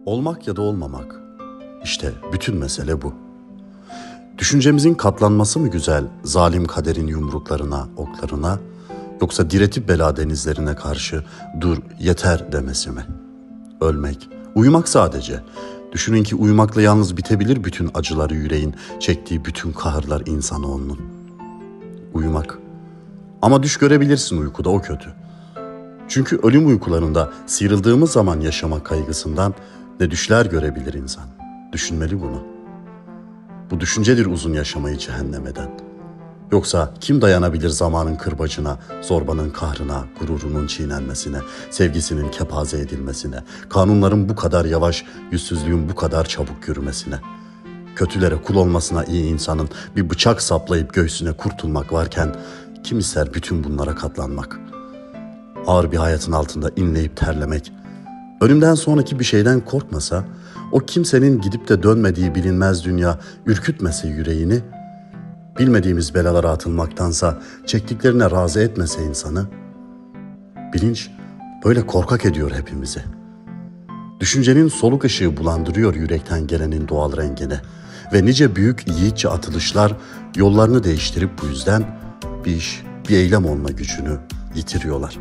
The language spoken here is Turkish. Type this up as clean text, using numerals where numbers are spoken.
Olmak ya da olmamak. İşte bütün mesele bu. Düşüncemizin katlanması mı güzel zalim kaderin yumruklarına, oklarına, yoksa diretip bela denizlerine karşı dur yeter demesi mi? Ölmek, uyumak sadece. Düşünün ki uyumakla yalnız bitebilir bütün acıları yüreğin çektiği bütün kahırlar insanoğlunun. Uyumak. Ama düş görebilirsin uykuda, o kötü. Çünkü ölüm uykularında sıyrıldığımız zaman yaşamak kaygısından ne düşler görebilir insan. Düşünmeli bunu. Bu düşüncedir uzun yaşamayı cehennem eden. Yoksa kim dayanabilir zamanın kırbacına, zorbanın kahrına, gururunun çiğnenmesine, sevgisinin kepaze edilmesine, kanunların bu kadar yavaş, yüzsüzlüğün bu kadar çabuk yürümesine? Kötülere kul olmasına iyi insanın bir bıçak saplayıp göğsüne kurtulmak varken kim ister bütün bunlara katlanmak? Ağır bir hayatın altında inleyip terlemek, ölümden sonraki bir şeyden korkmasa, o kimsenin gidip de dönmediği bilinmez dünya ürkütmese yüreğini, bilmediğimiz belalara atılmaktansa çektiklerine razı etmese insanı, bilinç böyle korkak ediyor hepimizi. Düşüncenin soluk ışığı bulandırıyor yürekten gelenin doğal rengini ve nice büyük yiğitçe atılışlar yollarını değiştirip bu yüzden bir iş, bir eylem olma gücünü yitiriyorlar.